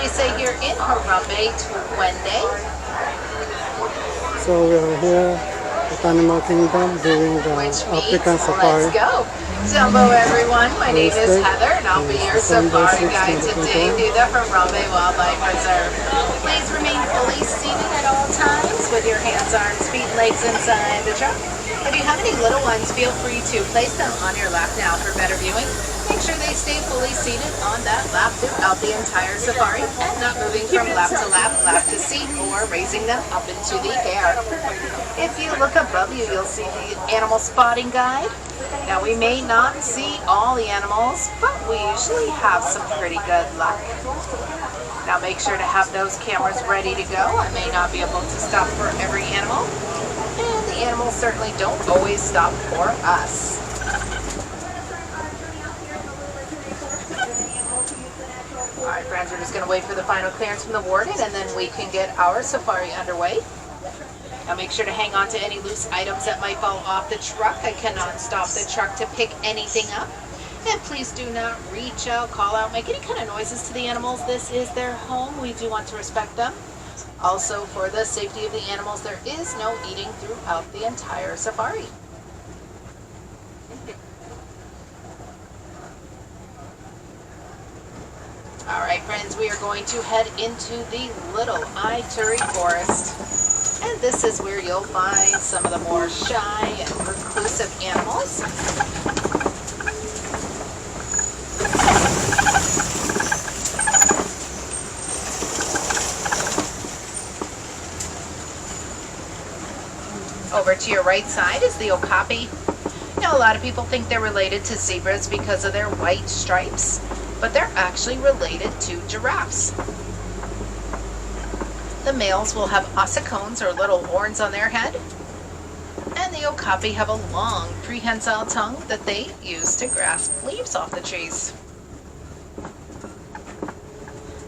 we say here in Harambe, Twende. So we are here at Animal Kingdom doing the Which African means, safari. let's go. Hello everyone, my name is Wednesday Heather and I'll be is your December safari 6, guide today 2021. through the Harambe Wildlife Reserve. Please remain fully seated at all times with your hands, arms, feet, and legs inside the truck. If you have any little ones, feel free to place them on your lap now for better viewing. Make sure they stay fully seated on that lap throughout the entire safari and not moving from lap to lap, lap to seat, or raising them up into the air. If you look above you, you'll see the animal spotting guide. Now we may not see all the animals, but we usually have some pretty good luck. Now make sure to have those cameras ready to go. I may not be able to stop for every animal, and the animals certainly don't always stop for us. Alright friends, we're just going to wait for the final clearance from the warden and then we can get our safari underway. Now make sure to hang on to any loose items that might fall off the truck. I cannot stop the truck to pick anything up. And please do not reach out, call out, make any kind of noises to the animals. This is their home. We do want to respect them. Also, for the safety of the animals, there is no eating throughout the entire safari. Alright friends, we are going to head into the Little Ituri Forest. And this is where you'll find some of the more shy and reclusive animals. Over to your right side is the Okapi. Now a lot of people think they're related to zebras because of their white stripes, but they're actually related to giraffes. The males will have ossicones or little horns on their head, and the Okapi have a long prehensile tongue that they use to grasp leaves off the trees.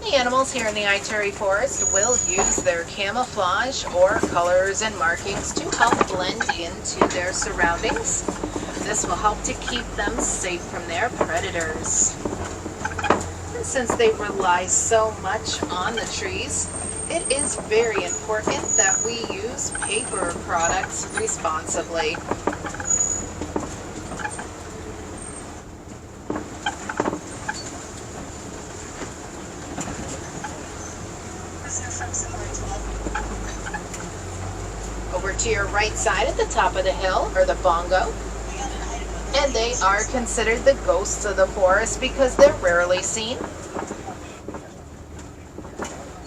The animals here in the Ituri Forest will use their camouflage or colors and markings to help blend into their surroundings. This will help to keep them safe from their predators. And since they rely so much on the trees, it is very important that we use paper products responsibly. Over to your right side at the top of the hill are the bongo. And they are considered the ghosts of the forest because they're rarely seen.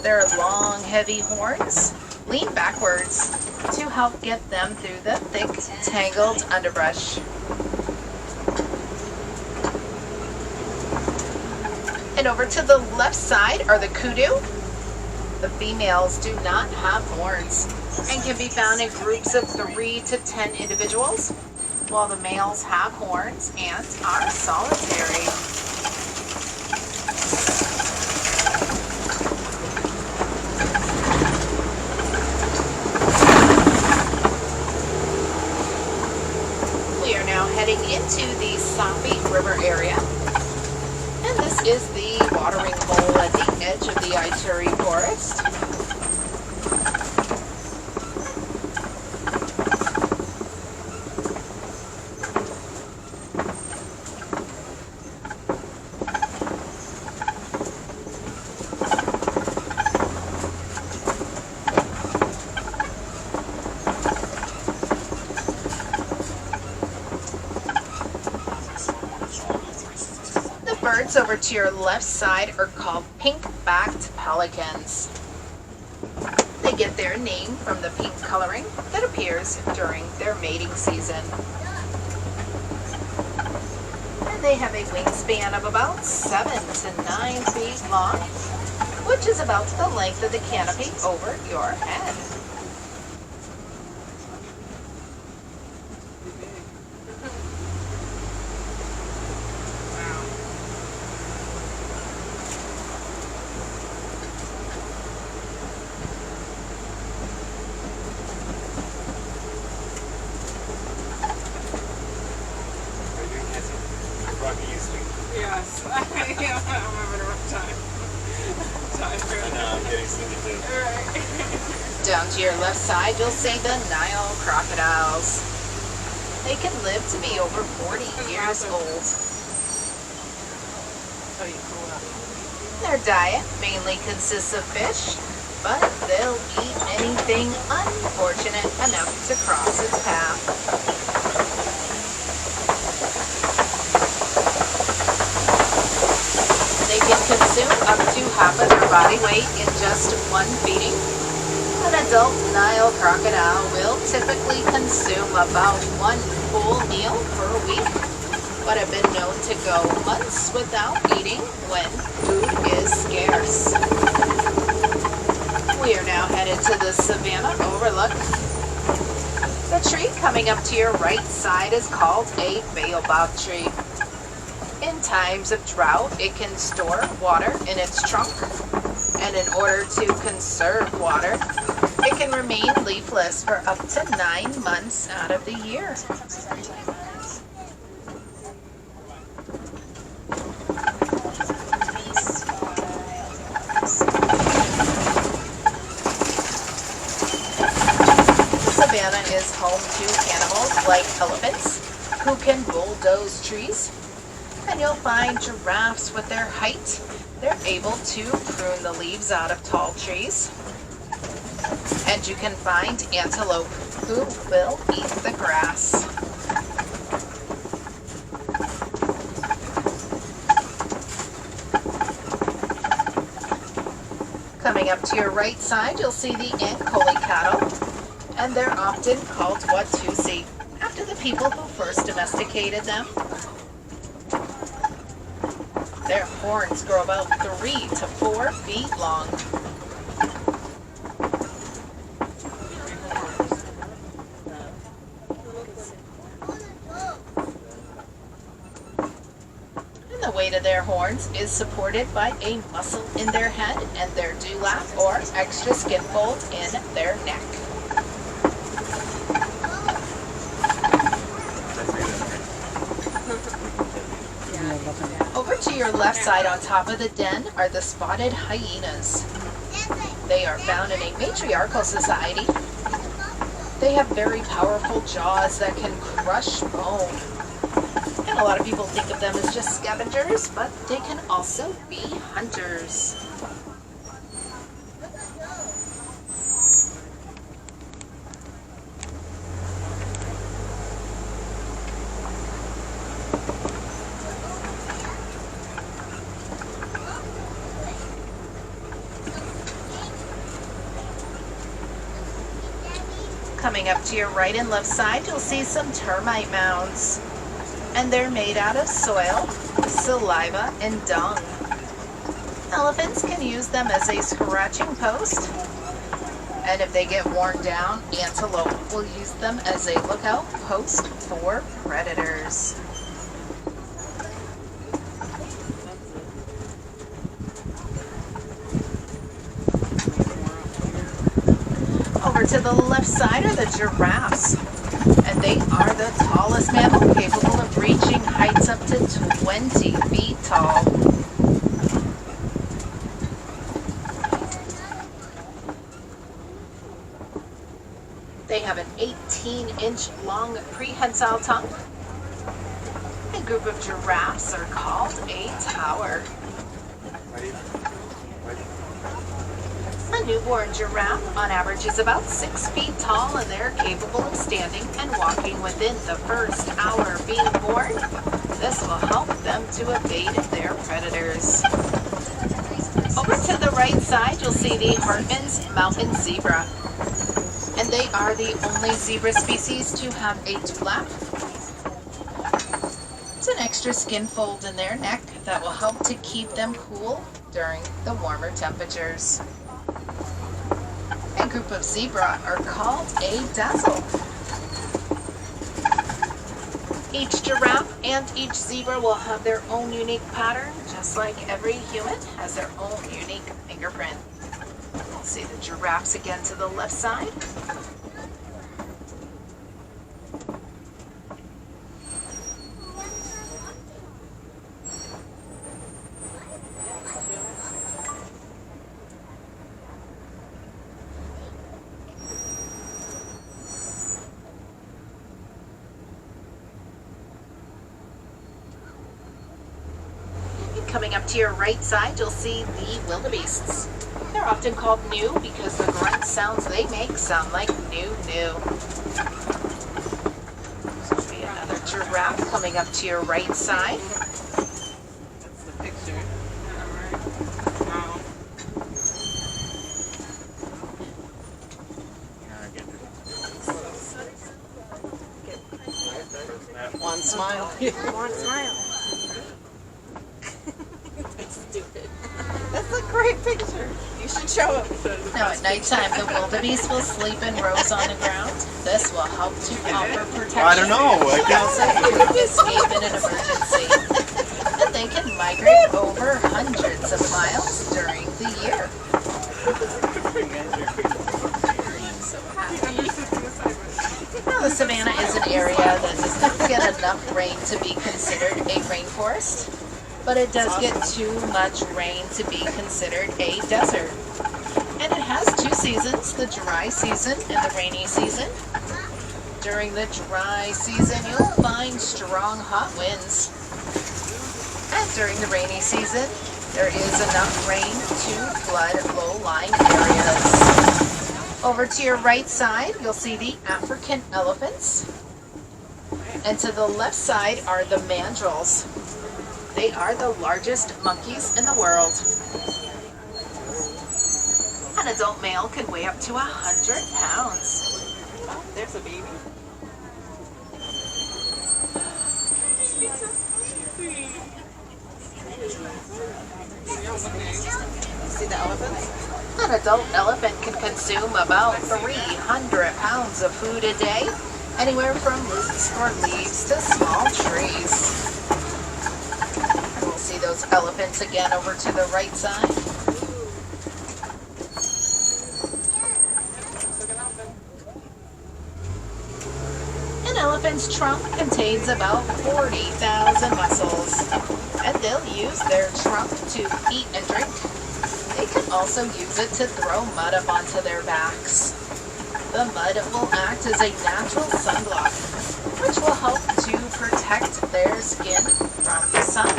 Their long, heavy horns lean backwards to help get them through the thick, tangled underbrush. And over to the left side are the kudu. The females do not have horns and can be found in groups of 3 to 10 individuals, while the males have horns and are solitary. We are now heading into the Sapi River area, and this is the watering hole at the edge of the Ituri Forest. Birds over to your left side are called pink-backed pelicans. They get their name from the pink coloring that appears during their mating season. And they have a wingspan of about 7 to 9 feet long, which is about the length of the canopy over your head. Yes, I'm having a rough time. Down to your left side, you'll see the Nile Crocodiles. They can live to be over 40 years old. Their diet mainly consists of fish, but they'll eat anything unfortunate enough to cross its path. They can consume up to half of their body weight in just one feeding. An adult Nile crocodile will typically consume about one full meal per week, but have been known to go months without eating when food is scarce. We are now headed to the Savannah overlook. The tree coming up to your right side is called a Baobab Tree. In times of drought, it can store water in its trunk, and in order to conserve water, it can remain leafless for up to 9 months out of the year. Savannah is home to animals like elephants, who can bulldoze trees. And you'll find giraffes with their height. They're able to prune the leaves out of tall trees. And you can find antelope, who will eat the grass. Coming up to your right side, you'll see the Ancholy Cattle, and they're often called Watusi, after the people who first domesticated them. Their horns grow about 3 to 4 feet long. And the weight of their horns is supported by a muscle in their head and their dewlap or extra skin fold in their neck. Over to your left side on top of the den are the spotted hyenas. They are found in a matriarchal society. They have very powerful jaws that can crush bone. And a lot of people think of them as just scavengers, but they can also be hunters. Coming up to your right and left side, you'll see some termite mounds. And they're made out of soil, saliva, and dung. Elephants can use them as a scratching post. And if they get worn down, antelope will use them as a lookout post for predators. Over to the left side are the giraffes, and they are the tallest mammal, capable of reaching heights up to 20 feet tall. They have an 18-inch long prehensile tongue. A group of giraffes are called a tower. A newborn giraffe, on average, is about 6 feet tall, and they're capable of standing and walking within the first hour of being born. This will help them to evade their predators. Over to the right side, you'll see the Hartman's mountain zebra. And they are the only zebra species to have a dewlap. It's an extra skin fold in their neck that will help to keep them cool during the warmer temperatures. A group of zebra are called a dazzle. Each giraffe and each zebra will have their own unique pattern, just like every human has their own unique fingerprint. We'll see the giraffes again to the left side. Coming up to your right side, you'll see the wildebeests. They're often called new because the grunt sounds they make sound like new. There'll be another giraffe coming up to your right side. That's the picture. Wow. One smile. One smile. That's stupid. That's a great picture. You should show it. Now at nighttime, the wildebeest will sleep in rows on the ground. This will help to offer protection. I don't know. I guess. Also to escape in an emergency. And they can migrate over hundreds of miles during the year. Now, the Savannah is an area that does not get enough rain to be considered a rainforest, but it does get too much rain to be considered a desert. And it has two seasons, the dry season and the rainy season. During the dry season, you'll find strong hot winds. And during the rainy season, there is enough rain to flood low-lying areas. Over to your right side, you'll see the African elephants. And to the left side are the mandrills. They are the largest monkeys in the world. An adult male can weigh up to 100 pounds. Oh, there's a baby. See the elephants? An adult elephant can consume about 300 pounds of food a day, anywhere from roots or leaves to small trees. We'll see those elephants again over to the right side. An elephant's trunk contains about 40,000 muscles, and they'll use their trunk to eat and drink. They can also use it to throw mud up onto their backs. The mud will act as a natural sunblock, which will help to protect their skin from the sun.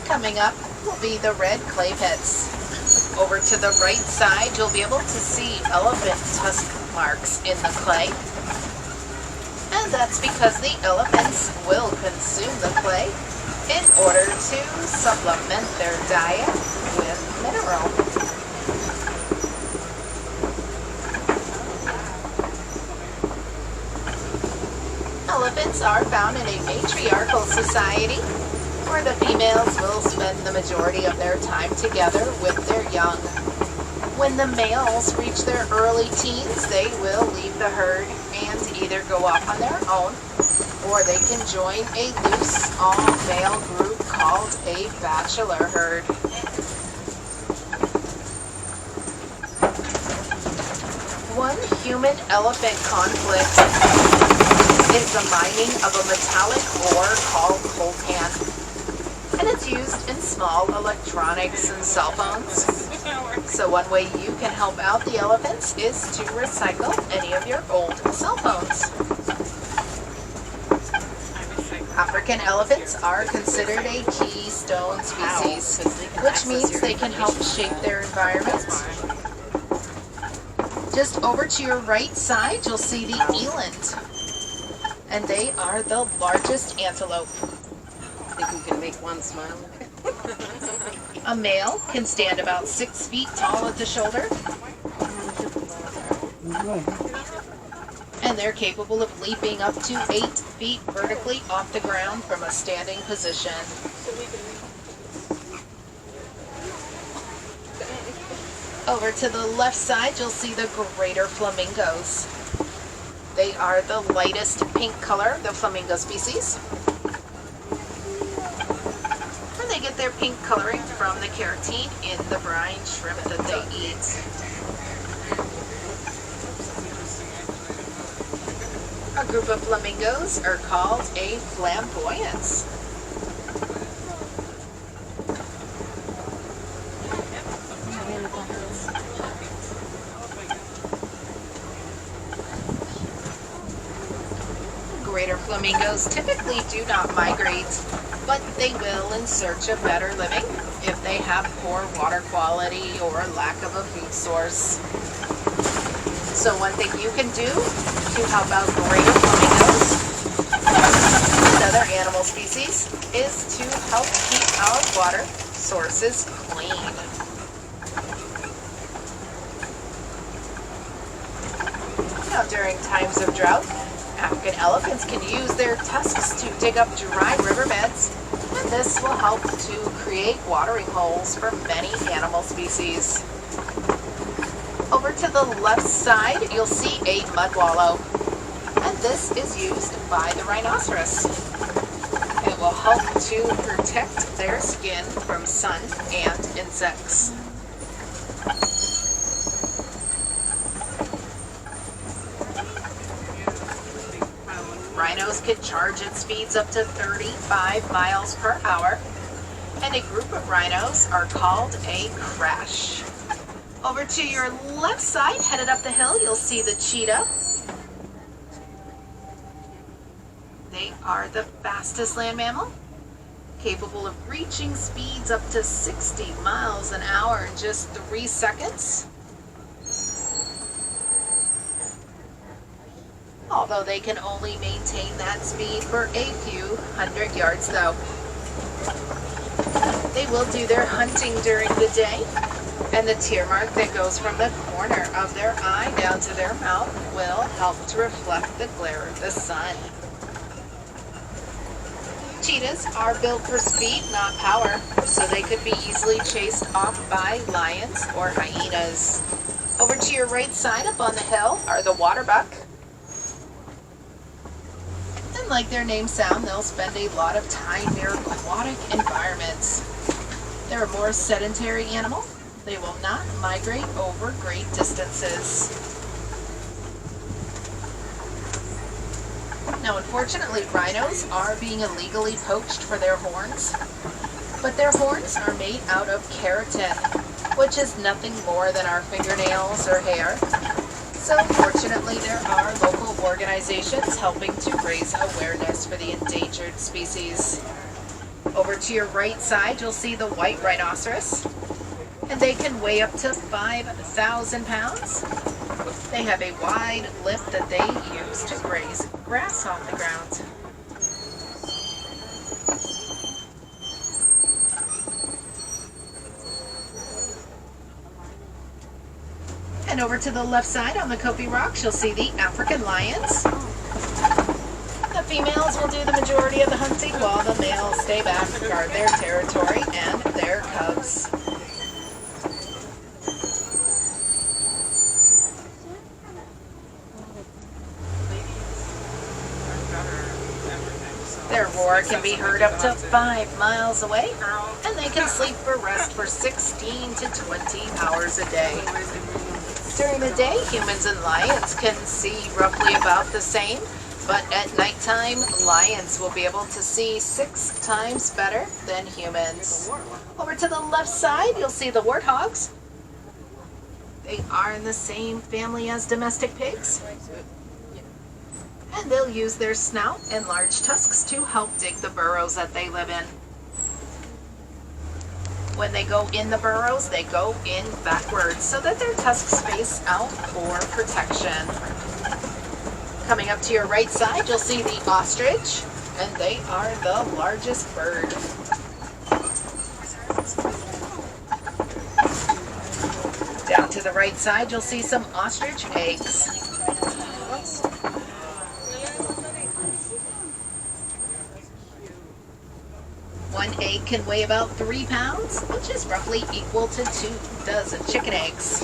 Coming up will be the red clay pits. Over to the right side, you'll be able to see elephant tusk marks in the clay. And that's because the elephants will consume the clay in order to supplement their diet with mineral. Elephants are found in a matriarchal society, where the females will spend the majority of their time together with their young. When the males reach their early teens, they will leave the herd and either go off on their own, or they can join a loose, all-male group called a bachelor herd. One human-elephant conflict is the mining of a metallic ore called coltan. And it's used in small electronics and cell phones. So one way you can help out the elephants is to recycle any of your old cell phones. African elephants are considered a keystone species, which means they can help shape their environment. Just over to your right side, you'll see the eland. And they are the largest antelope. I think we can make one smile. A male can stand about 6 feet tall at the shoulder, and they're capable of leaping up to 8 feet vertically off the ground from a standing position. Over to the left side, you'll see the greater flamingos. They are the lightest pink color of the flamingo species. And they get their pink coloring from the carotene in the brine shrimp that they eat. A group of flamingos are called a flamboyance. greater flamingos typically do not migrate, but they will in search of better living if they have poor water quality or lack of a food source. So one thing you can do to help out greater flamingos and other animal species is to help keep our water sources clean. Now, during times of drought, African elephants can use their tusks to dig up dry riverbeds, and this will help to create watering holes for many animal species. Over to the left side, you'll see a mud wallow, and this is used by the rhinoceros. It will help to protect their skin from sun and insects. Rhinos can charge at speeds up to 35 miles per hour, and a group of rhinos are called a crash. Over to your left side, headed up the hill, you'll see the cheetah. They are the fastest land mammal, capable of reaching speeds up to 60 miles an hour in just 3 seconds. Although they can only maintain that speed for a few hundred yards though. They will do their hunting during the day, and the tear mark that goes from the corner of their eye down to their mouth will help to reflect the glare of the sun. Cheetahs are built for speed, not power, so they could be easily chased off by lions or hyenas. Over to your right side up on the hill are the waterbuck. And like their name sound, they'll spend a lot of time near aquatic environments. They're a more sedentary animal. They will not migrate over great distances. Now, unfortunately, rhinos are being illegally poached for their horns, but their horns are made out of keratin, which is nothing more than our fingernails or hair. So fortunately, there are local organizations helping to raise awareness for the endangered species. Over to your right side, you'll see the white rhinoceros, and they can weigh up to 5,000 pounds. They have a wide lip that they use to graze grass off the ground. And over to the left side on the Okapi rocks, you'll see the African lions. The females will do the majority of the hunting while the males stay back to guard their territory and their cubs. Their roar can be heard up to 5 miles away, and they can sleep for rest for 16 to 20 hours a day. During the day, humans and lions can see roughly about the same, but at nighttime, lions will be able to see 6 times better than humans. Over to the left side, you'll see the warthogs. They are in the same family as domestic pigs, and they'll use their snout and large tusks to help dig the burrows that they live in. When they go in the burrows, they go in backwards so that their tusks face out for protection. Coming up to your right side, you'll see the ostrich, and they are the largest bird. Down to the right side, you'll see some ostrich eggs. One egg can weigh about 3 pounds, which is roughly equal to 2 dozen chicken eggs.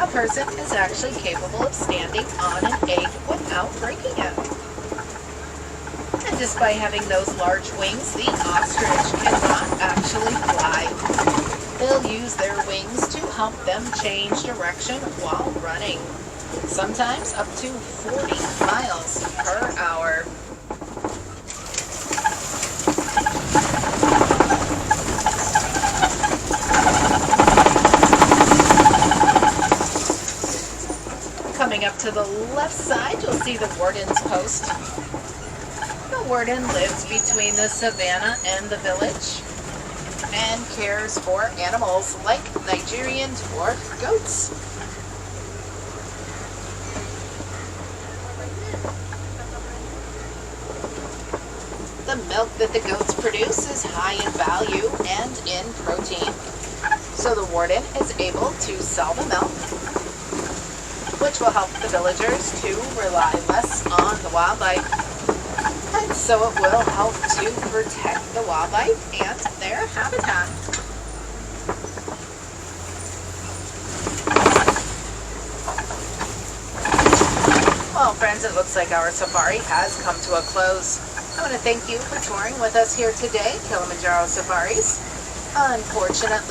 A person is actually capable of standing on an egg without breaking it. And just by having those large wings, the ostrich cannot actually fly. They'll use their wings to help them change direction while running, sometimes up to 40 miles per hour. Coming up to the left side, you'll see the Wardens Post. The warden lives between the savannah and the village and cares for animals like Nigerian dwarf goats. The milk that the goats produce is high in value and in protein, so the warden is able to sell the milk, which will help the villagers to rely less on the wildlife, and so it will help to protect the wildlife and their habitat. Well, friends, it looks like our safari has come to a close. I want to thank you for touring with us here today, Kilimanjaro Safaris. Unfortunately,